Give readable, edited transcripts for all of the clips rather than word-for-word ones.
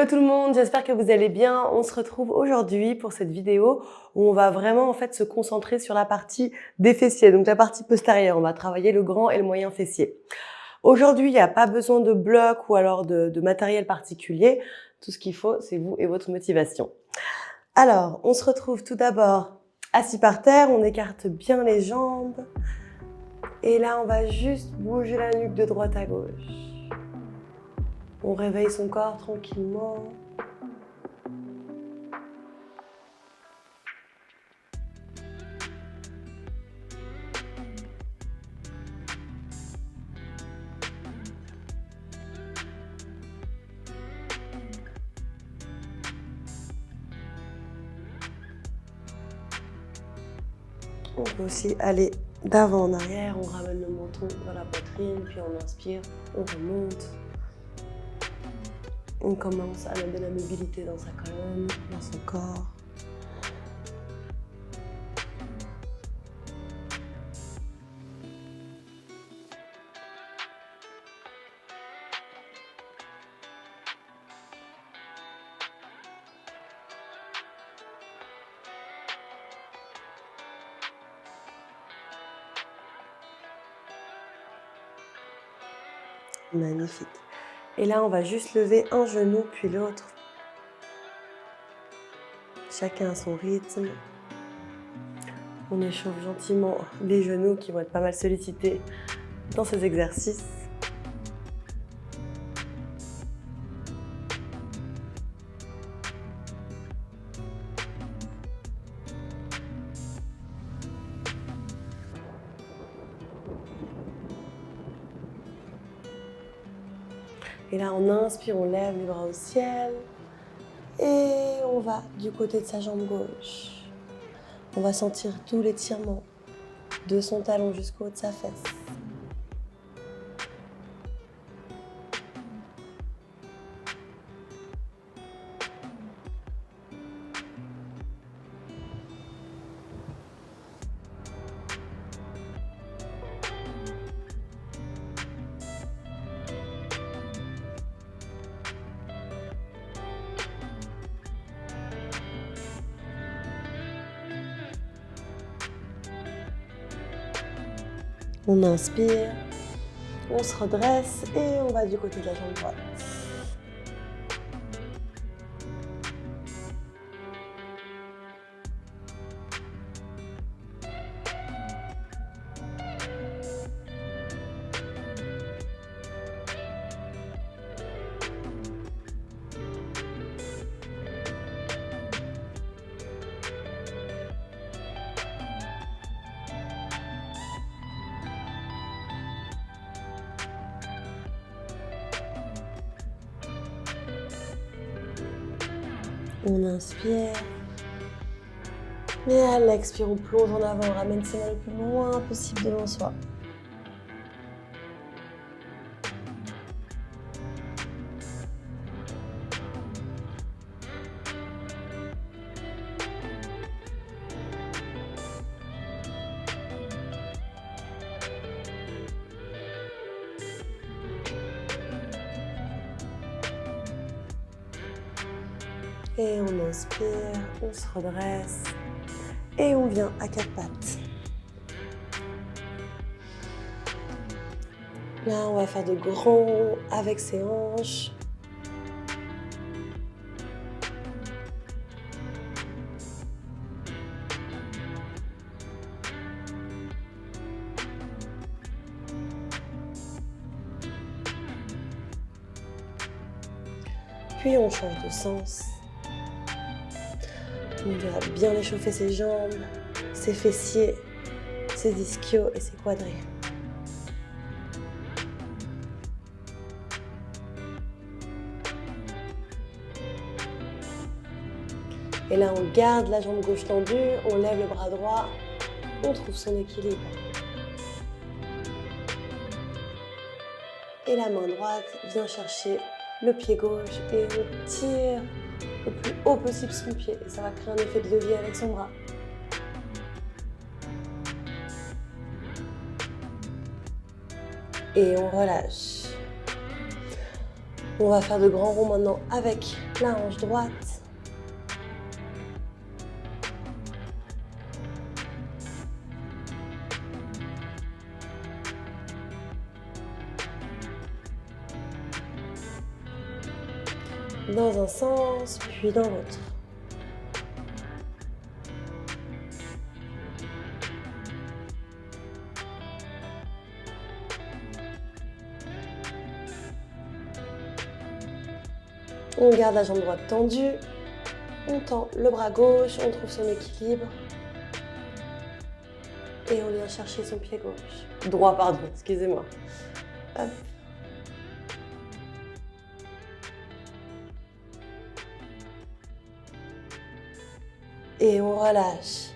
Hello tout le monde, j'espère que vous allez bien. On se retrouve aujourd'hui pour cette vidéo où on va vraiment en fait se concentrer sur la partie des fessiers, donc la partie postérieure. On va travailler le grand et le moyen fessier. Aujourd'hui, il n'y a pas besoin de bloc ou alors de matériel particulier. Tout ce qu'il faut, c'est vous et votre motivation. Alors, on se retrouve tout d'abord assis par terre, on écarte bien les jambes. Et là, on va juste bouger la nuque de droite à gauche. On réveille son corps tranquillement. On peut aussi aller d'avant en arrière, on ramène le menton vers la poitrine, puis on inspire, on remonte. On commence à mettre de la mobilité dans sa colonne, dans son corps. Magnifique. Et là, on va juste lever un genou puis l'autre. Chacun à son rythme. On échauffe gentiment les genoux qui vont être pas mal sollicités dans ces exercices. Et là, on inspire, on lève les bras au ciel. Et on va du côté de sa jambe gauche. On va sentir tout l'étirement de son talon jusqu'au haut de sa fesse. On inspire, on se redresse et on va du côté de la jambe droite. On inspire. Et à l'expire, on plonge en avant, on ramène ses mains le plus loin possible devant soi. Et on inspire, on se redresse et on vient à quatre pattes. Là, on va faire de grands ronds avec ses hanches. Puis on change de sens. On doit bien échauffer ses jambes, ses fessiers, ses ischios et ses quadris. Et là, on garde la jambe gauche tendue, on lève le bras droit, on trouve son équilibre. Et la main droite vient chercher le pied gauche et on tire le plus haut possible son pied. Et ça va créer un effet de levier avec son bras. Et on relâche. On va faire de grands ronds maintenant avec la hanche droite. Dans un sens, puis dans l'autre. On garde la jambe droite tendue, on tend le bras gauche, on trouve son équilibre et on vient chercher son pied gauche. Droit, pardon, excusez-moi. Hop. Et on relâche.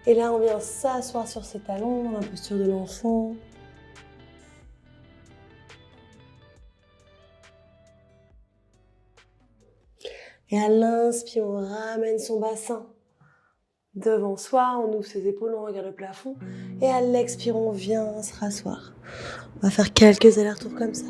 Et là, on vient s'asseoir sur ses talons dans la posture de l'enfant. Et à l'inspire, on ramène son bassin devant soi, on ouvre ses épaules, on regarde le plafond. Et à l'expire, on vient se rasseoir. On va faire quelques allers-retours comme ça.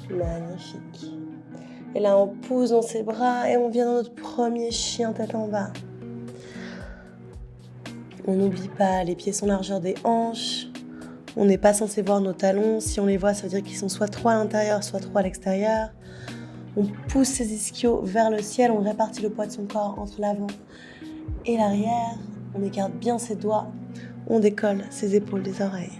Magnifique. Et là, on pousse dans ses bras et on vient dans notre premier chien tête en bas. On n'oublie pas, les pieds sont largeur des hanches. On n'est pas censé voir nos talons. Si on les voit, ça veut dire qu'ils sont soit trop à l'intérieur, soit trop à l'extérieur. On pousse ses ischios vers le ciel. On répartit le poids de son corps entre l'avant et l'arrière. On écarte bien ses doigts. On décolle ses épaules des oreilles.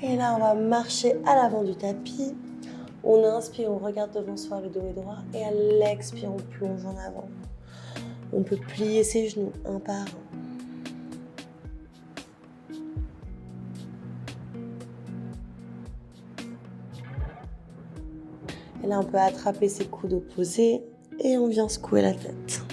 Et là, on va marcher à l'avant du tapis. On inspire, on regarde devant soi, le dos est droit. Et à l'expire, on plonge en avant. On peut plier ses genoux un par un. Et là, on peut attraper ses coudes opposés et on vient secouer la tête.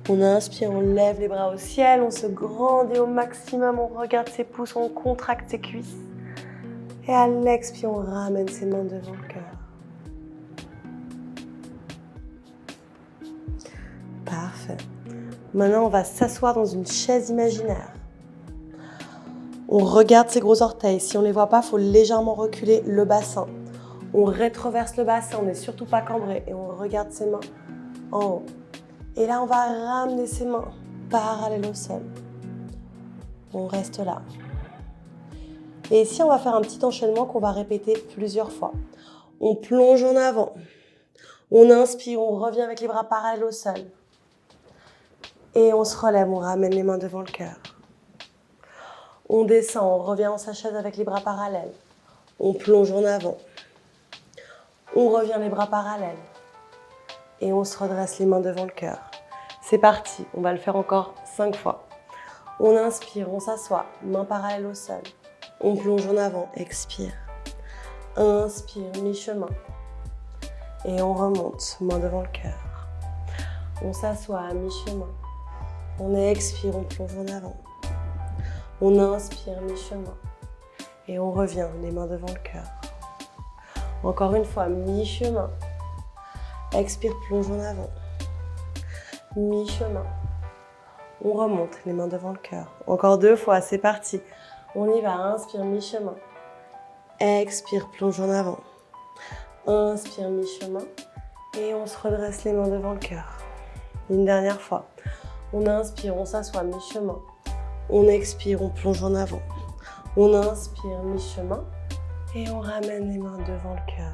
On inspire, on lève les bras au ciel, on se grandit au maximum, on regarde ses pouces, on contracte ses cuisses. Et à l'expire, on ramène ses mains devant le cœur. Parfait. Maintenant, on va s'asseoir dans une chaise imaginaire. On regarde ses gros orteils. Si on ne les voit pas, il faut légèrement reculer le bassin. On rétroverse le bassin, on n'est surtout pas cambré. Et on regarde ses mains en haut. Et là, on va ramener ses mains parallèles au sol. On reste là. Et ici, on va faire un petit enchaînement qu'on va répéter plusieurs fois. On plonge en avant. On inspire, on revient avec les bras parallèles au sol. Et on se relève, on ramène les mains devant le cœur. On descend, on revient dans sa chaise avec les bras parallèles. On plonge en avant. On revient les bras parallèles. Et on se redresse les mains devant le cœur. C'est parti, on va le faire encore 5 fois. On inspire, on s'assoit, mains parallèles au sol. On plonge en avant, expire. Inspire, mi-chemin. Et on remonte, main devant le cœur. On s'assoit à mi-chemin. On expire, on plonge en avant. On inspire, mi-chemin. Et on revient, les mains devant le cœur. Encore une fois, mi-chemin. Expire, plonge en avant. Mi-chemin. On remonte, les mains devant le cœur. Encore 2 fois, c'est parti. On y va, inspire, mi-chemin. Expire, plonge en avant. Inspire, mi-chemin. Et on se redresse les mains devant le cœur. Une dernière fois. On inspire, on s'assoit, mi-chemin. On expire, on plonge en avant. On inspire, mi-chemin. Et on ramène les mains devant le cœur.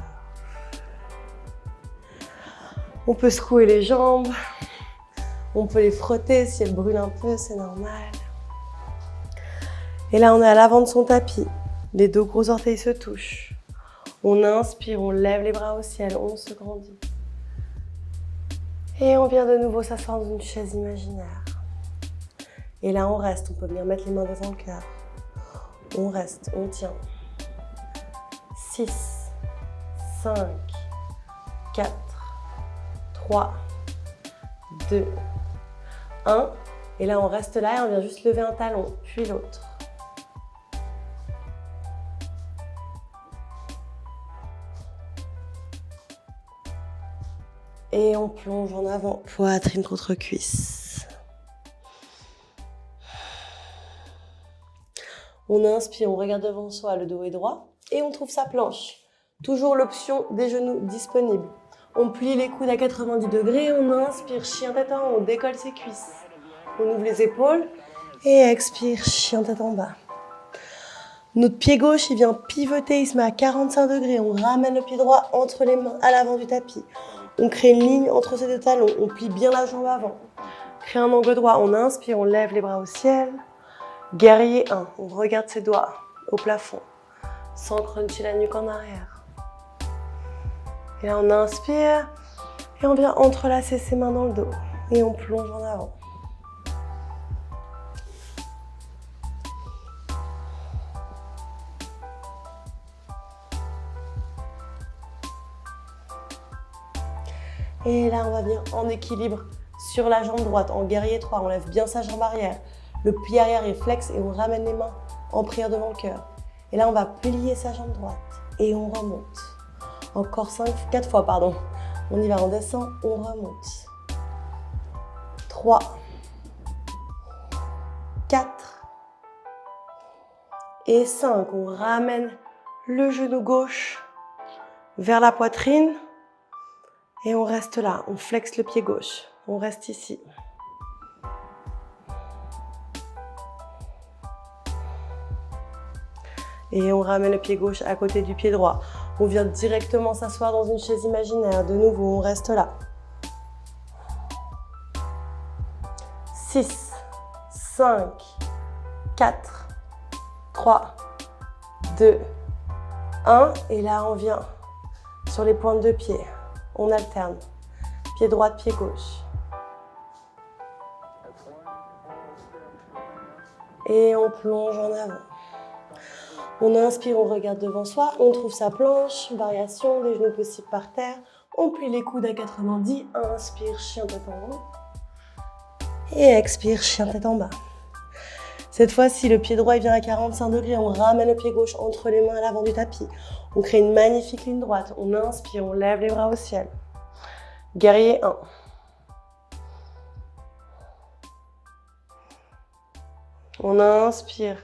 On peut secouer les jambes. On peut les frotter si elles brûlent un peu, c'est normal. Et là, on est à l'avant de son tapis. Les 2 gros orteils se touchent. On inspire, on lève les bras au ciel, on se grandit. Et on vient de nouveau s'asseoir dans une chaise imaginaire. Et là, on reste. On peut venir mettre les mains devant le cœur. On reste, on tient. 6, 5, 4, 3, 2, 1. Et là, on reste là et on vient juste lever un talon, puis l'autre. Et on plonge en avant, poitrine contre cuisse. On inspire, on regarde devant soi, le dos est droit. Et on trouve sa planche. Toujours l'option des genoux disponible. On plie les coudes à 90 degrés, on inspire, chien tête en haut, on décolle ses cuisses. On ouvre les épaules et expire, chien tête en bas. Notre pied gauche, il vient pivoter, il se met à 45 degrés. On ramène le pied droit entre les mains à l'avant du tapis. On crée une ligne entre ces 2 talons, on plie bien la jambe avant. Crée un angle droit, on inspire, on lève les bras au ciel. Guerrier 1, on regarde ses doigts au plafond, sans cruncher la nuque en arrière. Et là, on inspire et on vient entrelacer ses mains dans le dos. Et on plonge en avant. Et là, on va bien en équilibre sur la jambe droite, en guerrier 3. On lève bien sa jambe arrière. Le pied arrière est flex et on ramène les mains en prière devant le cœur. Et là, on va plier sa jambe droite et on remonte. Encore 4 fois, pardon. On y va, on descend, on remonte. 3, 4 et 5. On ramène le genou gauche vers la poitrine et on reste là. On flexe le pied gauche. On reste ici. Et on ramène le pied gauche à côté du pied droit. On vient directement s'asseoir dans une chaise imaginaire. De nouveau, on reste là. 6, 5, 4, 3, 2, 1. Et là, on vient sur les pointes de pied. On alterne. Pied droit, pied gauche. Et on plonge en avant. On inspire, on regarde devant soi, on trouve sa planche, variation, des genoux possibles par terre. On plie les coudes à 90, inspire, chien tête en haut. Et expire, chien tête en bas. Cette fois-ci, le pied droit il vient à 45 degrés, on ramène le pied gauche entre les mains à l'avant du tapis. On crée une magnifique ligne droite, on inspire, on lève les bras au ciel. Guerrier 1. On inspire.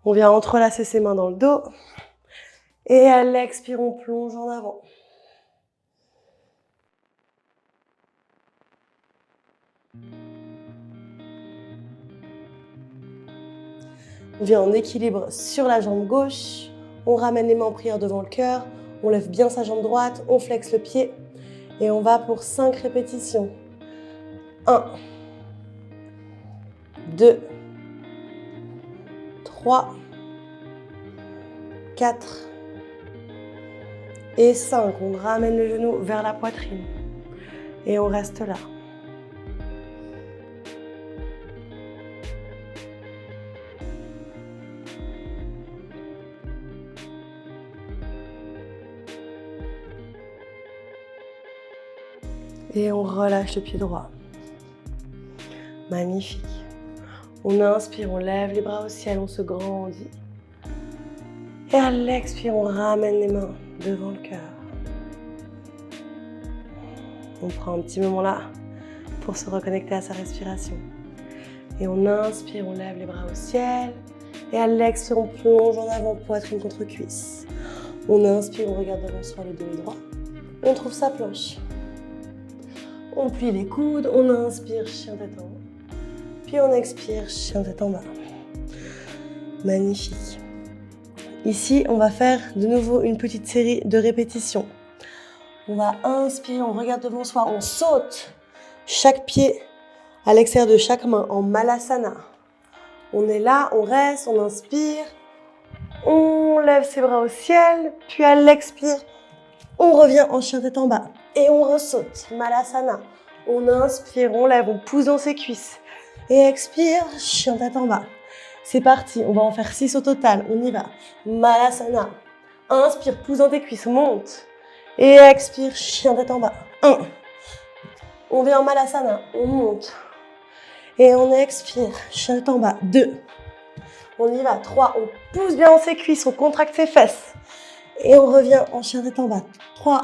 On vient entrelacer ses mains dans le dos. Et à l'expire, on plonge en avant. On vient en équilibre sur la jambe gauche. On ramène les mains en prière devant le cœur. On lève bien sa jambe droite. On flexe le pied. Et on va pour 5 répétitions. 1, 2, 3, 4 et 5. On ramène le genou vers la poitrine et on reste là. Et on relâche le pied droit. Magnifique. On inspire, on lève les bras au ciel, on se grandit. Et à l'expire, on ramène les mains devant le cœur. On prend un petit moment là pour se reconnecter à sa respiration. Et on inspire, on lève les bras au ciel. Et à l'expire, on plonge en avant, poitrine contre cuisse. On inspire, on regarde devant soi, le dos est droit. On trouve sa planche. On plie les coudes, on inspire, chien tête en haut. Puis on expire, chien tête en bas. Magnifique. Ici, on va faire de nouveau une petite série de répétitions. On va inspirer, on regarde devant soi, on saute chaque pied à l'extérieur de chaque main en Malasana. On est là, on reste, on inspire, on lève ses bras au ciel, puis à l'expire, on revient en chien tête en bas et on ressaute, Malasana. On inspire, on lève, on pousse dans ses cuisses et expire, chien tête en bas. C'est parti, on va en faire 6 au total, on y va. Malasana. Inspire, pousse dans tes cuisses, monte et expire, chien tête en bas. 1. On vient en Malasana, on monte. Et on expire, chien tête en bas. 2. On y va. 3. On pousse bien dans ses cuisses, on contracte ses fesses. Et on revient en chien tête en bas. 3.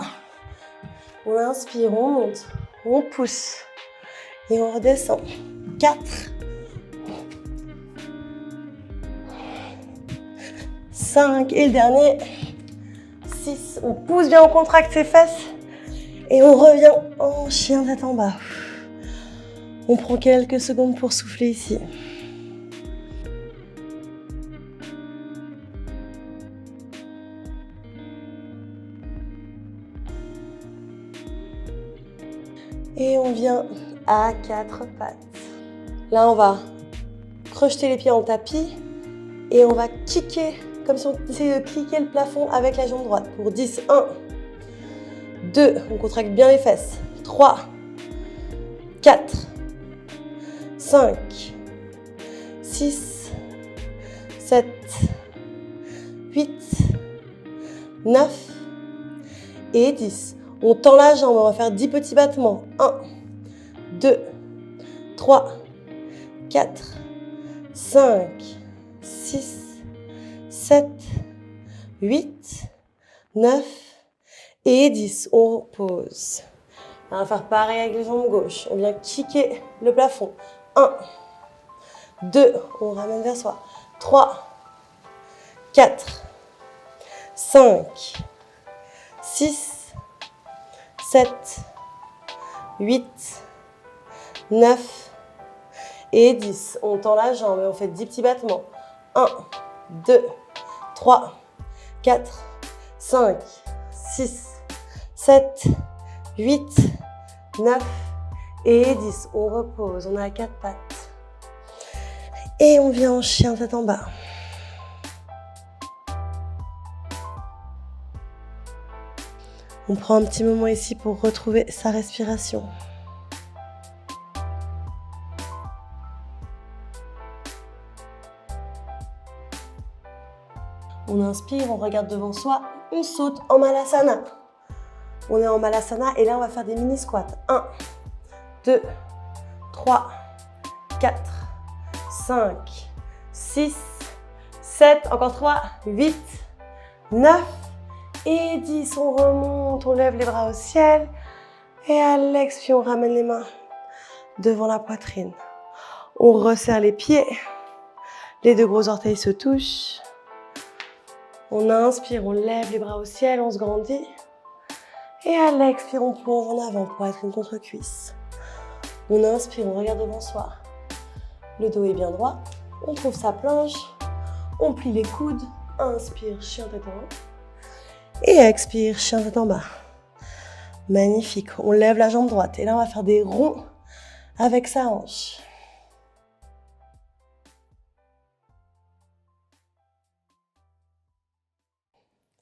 On inspire, on monte, on pousse. Et on redescend. 4. 5. Et le dernier. 6. On pousse bien, on contracte ses fesses. Et on revient en chien tête en bas. On prend quelques secondes pour souffler ici. Et on vient à 4 pattes. Là, on va crocheter les pieds en tapis et on va kicker, comme si on essayait de cliquer le plafond avec la jambe droite. Pour 10, 1, 2, on contracte bien les fesses. 3, 4, 5, 6, 7, 8, 9 et 10. On tend la jambe, on va faire 10 petits battements. 1, 2, 3, 4, 5, 6, 7, 8, 9 et 10. On repose. On va faire pareil avec les jambes gauches. On vient kicker le plafond. 1, 2, on ramène vers soi. 3, 4, 5, 6, 7, 8, 9 et 10. On tend la jambe et on fait 10 petits battements. 1, 2, 3, 4, 5, 6, 7, 8, 9 et 10. On repose, on est à 4 pattes. Et on vient en chien tête en bas. On prend un petit moment ici pour retrouver sa respiration. On inspire, on regarde devant soi, on saute en Malasana. On est en Malasana et là on va faire des mini squats. 1, 2, 3, 4, 5, 6, 7, encore 3, 8, 9 et 10. On remonte, on lève les bras au ciel et à l'expire, on ramène les mains devant la poitrine. On resserre les pieds, les 2 gros orteils se touchent. On inspire, on lève les bras au ciel, on se grandit. Et à l'expire, on plonge en avant, poitrine contre cuisse. On inspire, on regarde devant soi. Le dos est bien droit. On trouve sa planche. On plie les coudes. Inspire, chien tête en haut. Et expire, chien tête en bas. Magnifique. On lève la jambe droite. Et là, on va faire des ronds avec sa hanche.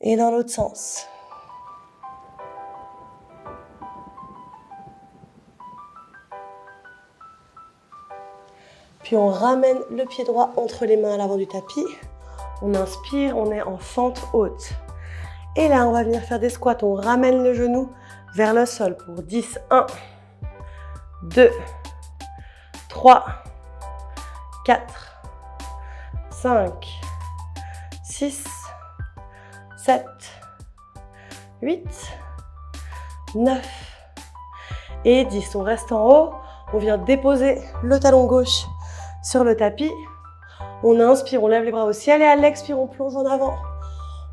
Et dans l'autre sens. Puis on ramène le pied droit entre les mains à l'avant du tapis. On inspire, on est en fente haute. Et là, on va venir faire des squats. On ramène le genou vers le sol pour 10. 1, 2, 3, 4, 5, 6, 7, 8, 9 et 10. On reste en haut. On vient déposer le talon gauche sur le tapis. On inspire, on lève les bras au ciel et à l'expire, on plonge en avant.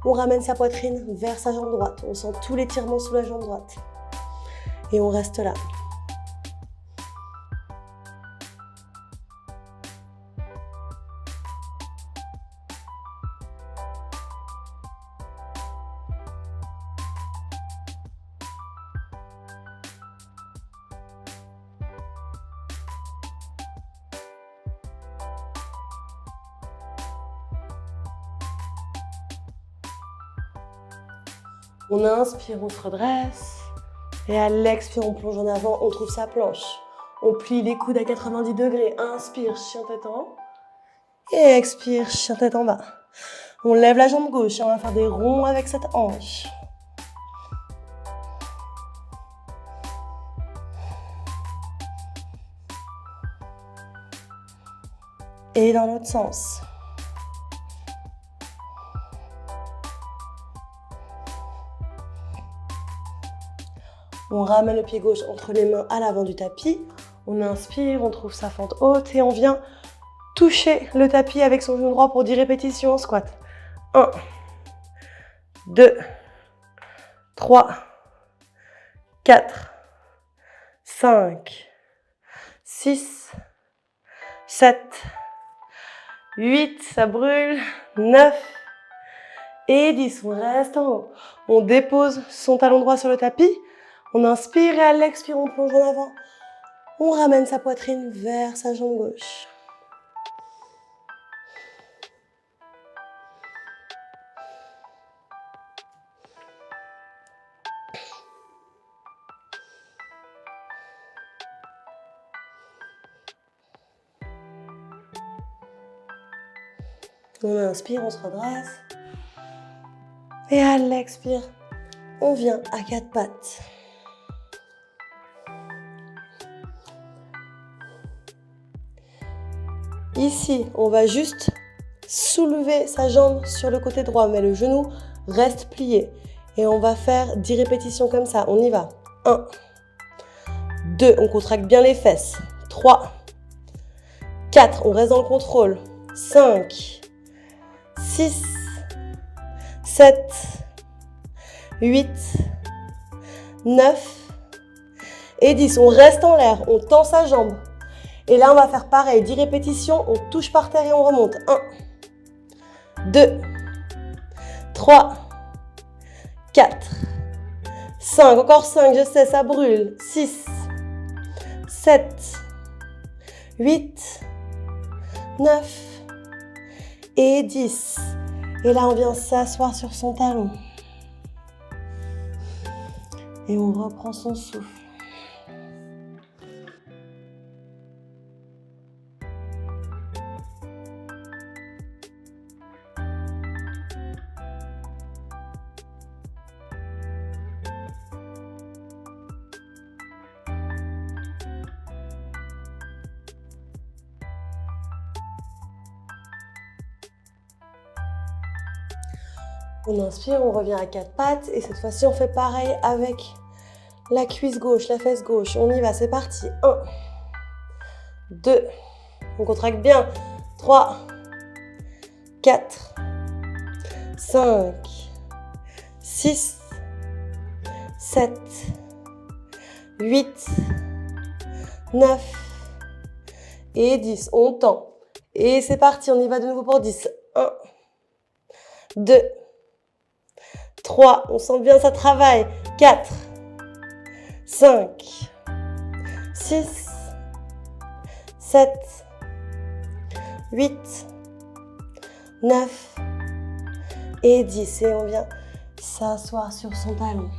On ramène sa poitrine vers sa jambe droite. On sent tout l'étirement sous la jambe droite. Et on reste là. On inspire, on se redresse. Et à l'expire, on plonge en avant, on trouve sa planche. On plie les coudes à 90 degrés. Inspire, chien tête en haut. Et expire, chien tête en bas. On lève la jambe gauche et on va faire des ronds avec cette hanche. Et dans l'autre sens. On ramène le pied gauche entre les mains à l'avant du tapis. On inspire, on trouve sa fente haute et on vient toucher le tapis avec son genou droit pour 10 répétitions en squat. 1, 2, 3, 4, 5, 6, 7, 8, ça brûle, 9 et 10. On reste en haut. On dépose son talon droit sur le tapis. On inspire et à l'expire, on plonge en avant. On ramène sa poitrine vers sa jambe gauche. On inspire, on se redresse. Et à l'expire, on vient à 4 pattes. Ici, on va juste soulever sa jambe sur le côté droit, mais le genou reste plié. Et on va faire 10 répétitions comme ça. On y va. 1, 2, on contracte bien les fesses. 3, 4, on reste dans le contrôle. 5, 6, 7, 8, 9 et 10. On reste en l'air, on tend sa jambe. Et là, on va faire pareil, 10 répétitions, on touche par terre et on remonte. 1, 2, 3, 4, 5, encore 5, je sais, ça brûle. 6, 7, 8, 9 et 10. Et là, on vient s'asseoir sur son talon. Et on reprend son souffle. On inspire, on revient à 4 pattes et cette fois-ci on fait pareil avec la cuisse gauche, la fesse gauche. On y va, c'est parti. 1, 2, on contracte bien. 3, 4, 5, 6, 7, 8, 9 et 10. On tend. Et c'est parti, on y va de nouveau pour 10. 1, 2, 3, on sent bien, ça travaille. 4, 5, 6, 7, 8, 9 et 10. Et on vient s'asseoir sur son talon.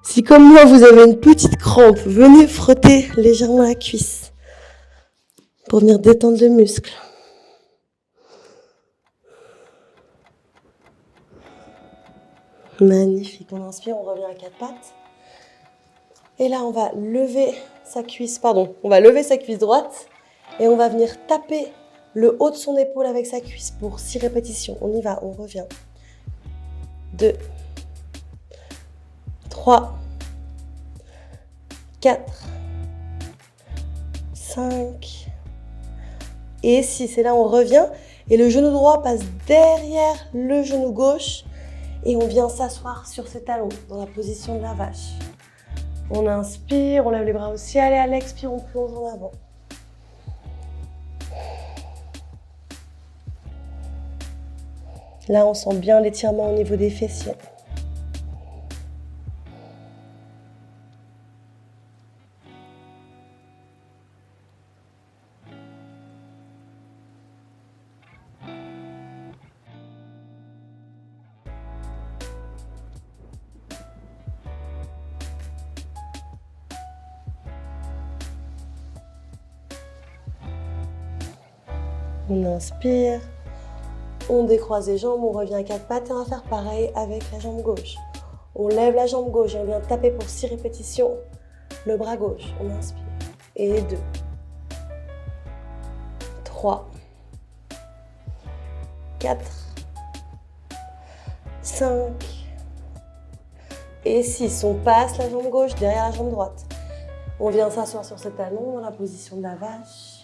Si comme moi vous avez une petite crampe, venez frotter légèrement la cuisse pour venir détendre le muscle. Magnifique. On inspire, on revient à quatre pattes. Et là, on va lever sa cuisse, on va lever sa cuisse droite et on va venir taper le haut de son épaule avec sa cuisse pour 6 répétitions. On y va, on revient. 2, 3, 4, 5 et 6. Et là, on revient et le genou droit passe derrière le genou gauche et on vient s'asseoir sur ses talons dans la position de la vache. On inspire, on lève les bras au ciel et à l'expire, on plonge en avant. Là, on sent bien l'étirement au niveau des fessiers. On inspire, on décroise les jambes, on revient à quatre pattes et on va faire pareil avec la jambe gauche. On lève la jambe gauche et on vient taper pour 6 répétitions le bras gauche. On inspire. Et 2, 3, 4, 5 et 6. On passe la jambe gauche derrière la jambe droite. On vient s'asseoir sur ses talons dans la position de la vache.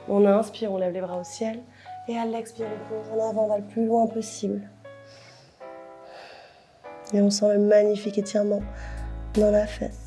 On inspire, on lève les bras au ciel. Et à l'expire, on plonge en avant, on va le plus loin possible. Et on sent le magnifique étirement dans la fesse.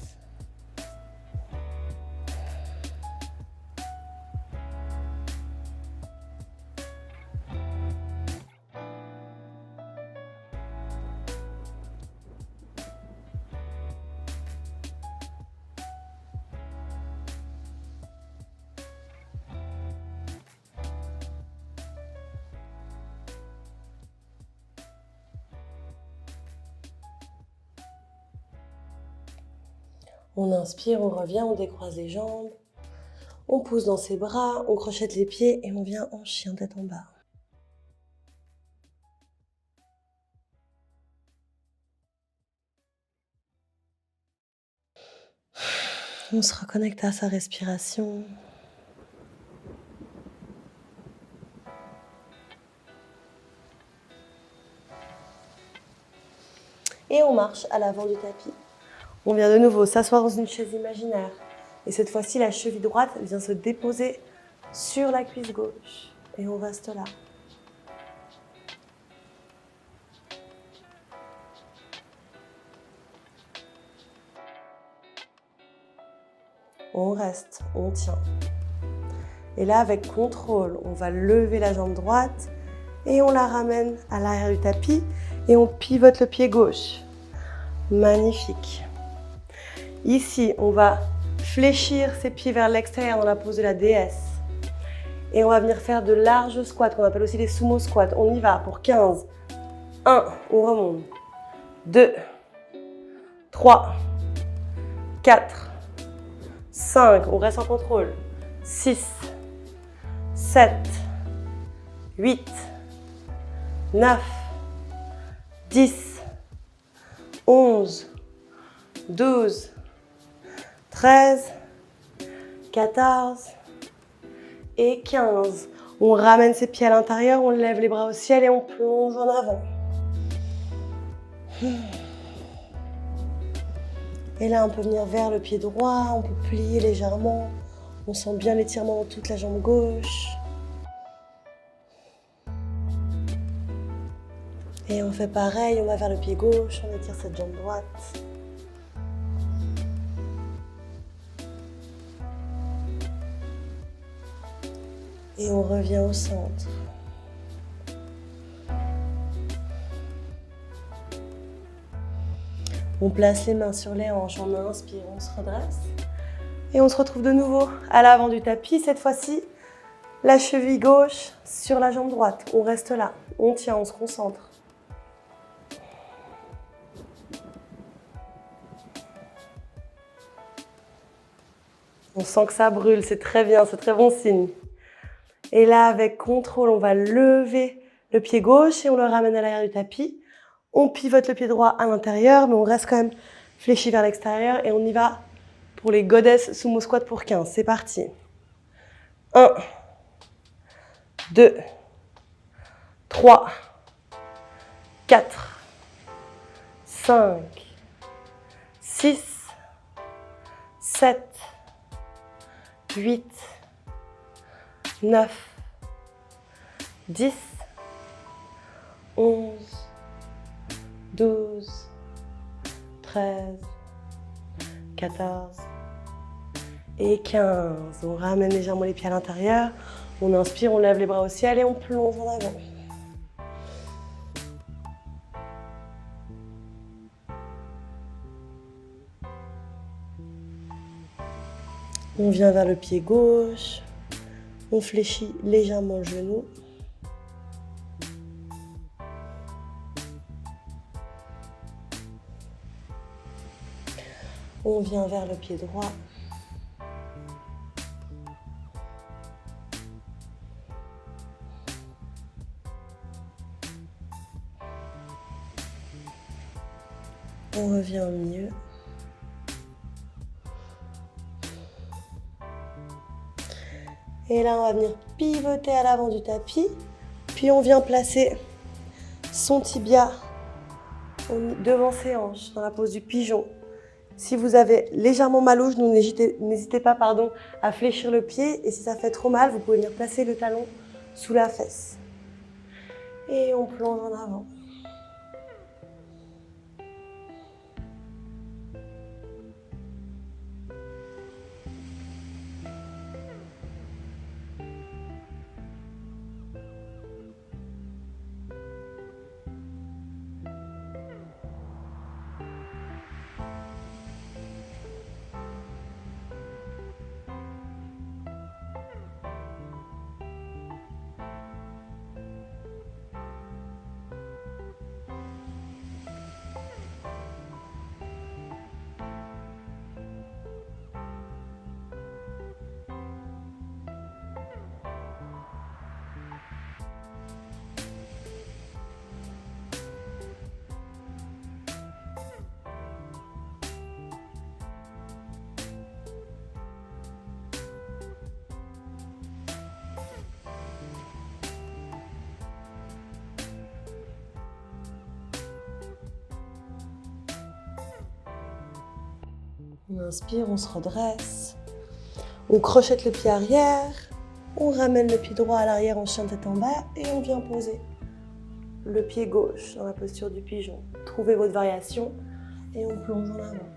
On inspire, on revient, on décroise les jambes, on pousse dans ses bras, on crochette les pieds et on vient en chien tête en bas. On se reconnecte à sa respiration. Et on marche à l'avant du tapis. On vient de nouveau s'asseoir dans une chaise imaginaire. Et cette fois-ci, la cheville droite vient se déposer sur la cuisse gauche. Et on reste là. On reste, on tient. Et là, avec contrôle, on va lever la jambe droite et on la ramène à l'arrière du tapis et on pivote le pied gauche. Magnifique. Ici, on va fléchir ses pieds vers l'extérieur dans la pose de la déesse. Et on va venir faire de larges squats, qu'on appelle aussi des sumo squats. On y va pour 15. 1, on remonte. 2, 3, 4, 5, on reste en contrôle. 6, 7, 8, 9, 10, 11, 12, 13, 14 et 15. On ramène ses pieds à l'intérieur, on lève les bras au ciel et on plonge en avant. Et là, on peut venir vers le pied droit, on peut plier légèrement. On sent bien l'étirement dans toute la jambe gauche. Et on fait pareil, on va vers le pied gauche, on étire cette jambe droite. Et on revient au centre. On place les mains sur les hanches, on inspire, on se redresse. Et on se retrouve de nouveau à l'avant du tapis. Cette fois-ci, la cheville gauche sur la jambe droite. On reste là, on tient, on se concentre. On sent que ça brûle, c'est très bien, c'est très bon signe. Et là, avec contrôle, on va lever le pied gauche et on le ramène à l'arrière du tapis. On pivote le pied droit à l'intérieur, mais on reste quand même fléchi vers l'extérieur. Et on y va pour les Goddess Sumo Squat pour 15. C'est parti. 1, 2, 3, 4, 5, 6, 7, 8, 9, 10, 11, 12, 13, 14 et 15. On ramène légèrement les pieds à l'intérieur. On inspire, on lève les bras au ciel et on plonge en avant. On vient vers le pied gauche. On fléchit légèrement le genou. On vient vers le pied droit. On revient au milieu. Et là, on va venir pivoter à l'avant du tapis. Puis on vient placer son tibia devant ses hanches, dans la pose du pigeon. Si vous avez légèrement mal au genou, n'hésitez pas à fléchir le pied. Et si ça fait trop mal, vous pouvez venir placer le talon sous la fesse. Et on plonge en avant. On inspire, on se redresse. On crochette le pied arrière. On ramène le pied droit à l'arrière en chien tête en bas. Et on vient poser le pied gauche dans la posture du pigeon. Trouvez votre variation et on plonge en avant.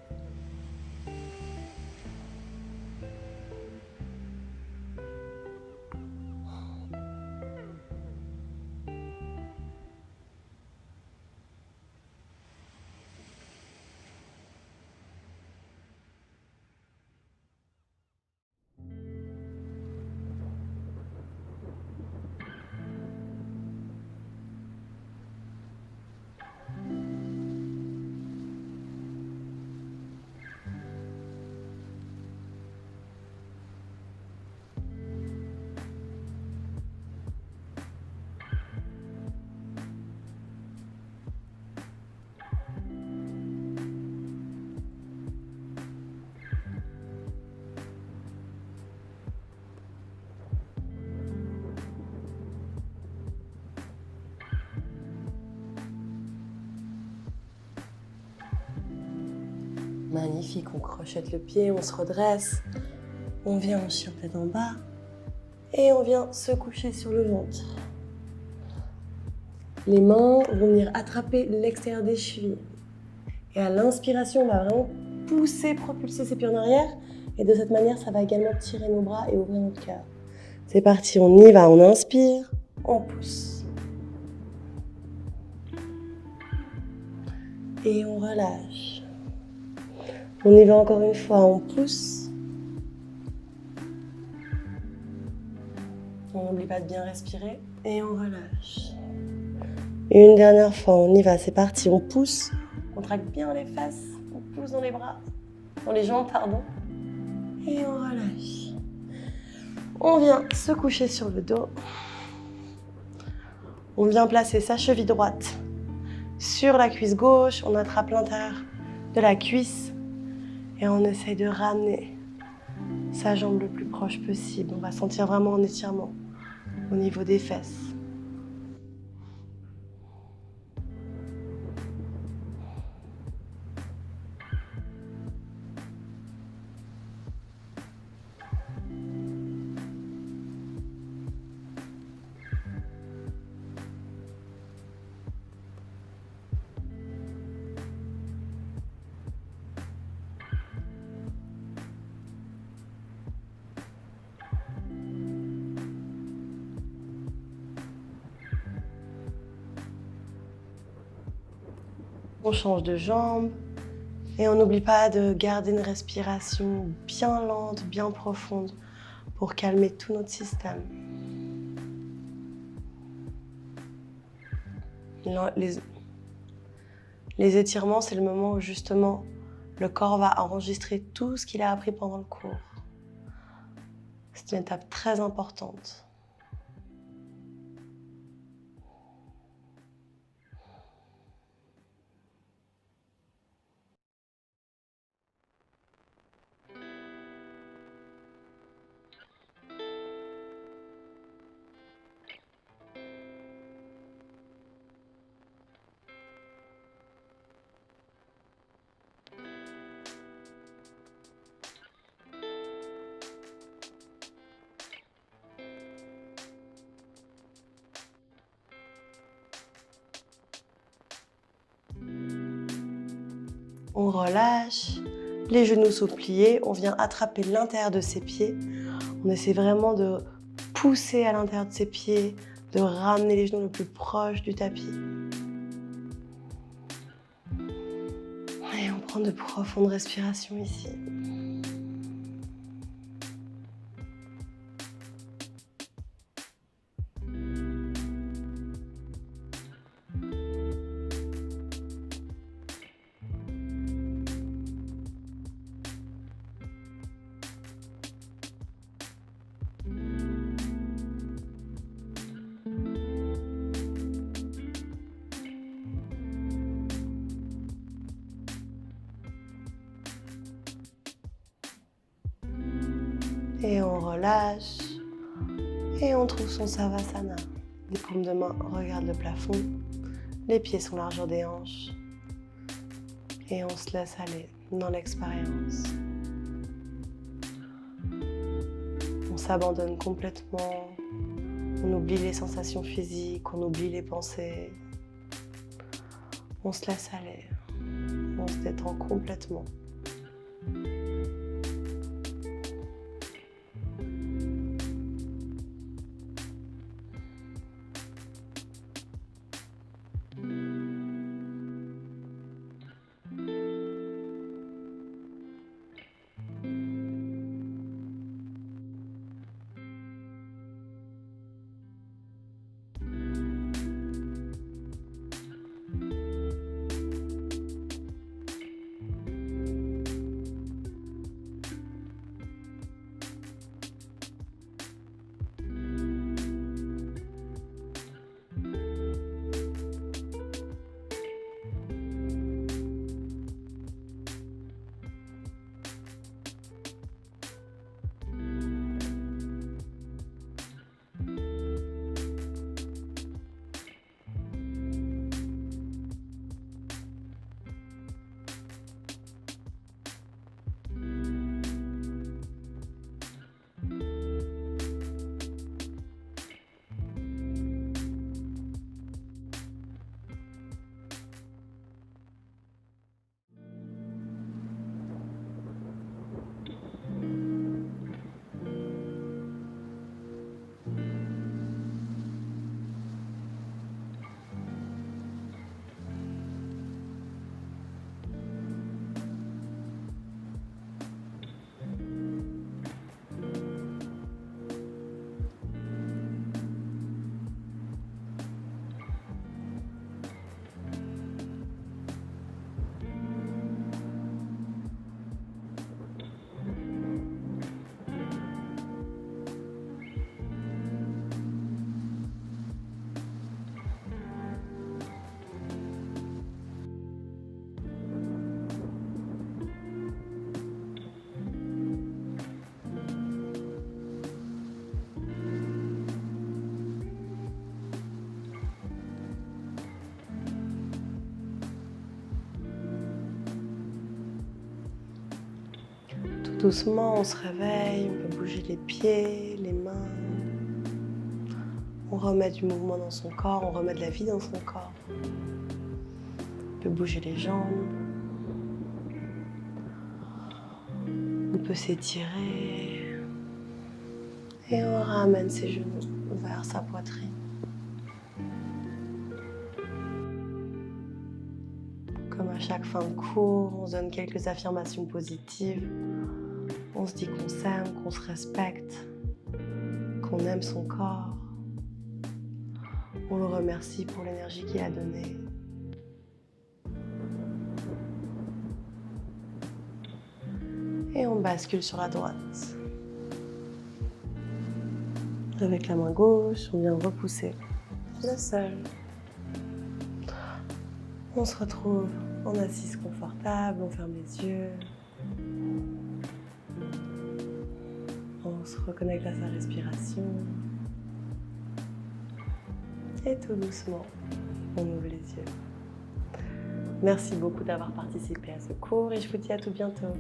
Magnifique, on crochette le pied, on se redresse, on vient en chien tête en bas et on vient se coucher sur le ventre. Les mains vont venir attraper l'extérieur des chevilles. Et à l'inspiration, on va vraiment pousser, propulser ses pieds en arrière et de cette manière, ça va également tirer nos bras et ouvrir notre cœur. C'est parti, on y va, on inspire, on pousse. Et on relâche. On y va encore une fois, on pousse. On n'oublie pas de bien respirer et on relâche. Et une dernière fois, on y va, c'est parti, on pousse. On traque bien les fesses, on pousse dans les bras, dans les jambes, pardon. Et on relâche. On vient se coucher sur le dos. On vient placer sa cheville droite sur la cuisse gauche, on attrape l'intérieur de la cuisse et on essaye de ramener sa jambe le plus proche possible. On va sentir vraiment un étirement au niveau des fesses. On change de jambe et on n'oublie pas de garder une respiration bien lente, bien profonde pour calmer tout notre système. Les étirements, c'est le moment où justement le corps va enregistrer tout ce qu'il a appris pendant le cours. C'est une étape très importante. On relâche, les genoux sont pliés, on vient attraper l'intérieur de ses pieds. On essaie vraiment de pousser à l'intérieur de ses pieds, de ramener les genoux le plus proche du tapis. Et on prend de profondes respirations ici. Et on relâche. Et on trouve son Savasana. Les paumes de main regardent le plafond. Les pieds sont largeur des hanches. Et on se laisse aller dans l'expérience. On s'abandonne complètement. On oublie les sensations physiques, on oublie les pensées. On se laisse aller. On se détend complètement. Doucement, on se réveille, on peut bouger les pieds, les mains. On remet du mouvement dans son corps, on remet de la vie dans son corps. On peut bouger les jambes. On peut s'étirer. Et on ramène ses genoux vers sa poitrine. Comme à chaque fin de cours, on se donne quelques affirmations positives. On se dit qu'on s'aime, qu'on se respecte, qu'on aime son corps. On le remercie pour l'énergie qu'il a donnée. Et on bascule sur la droite. Avec la main gauche, on vient repousser le sol. On se retrouve en assise confortable, on ferme les yeux. On se reconnecte à sa respiration. Et tout doucement, on ouvre les yeux. Merci beaucoup d'avoir participé à ce cours et je vous dis à tout bientôt.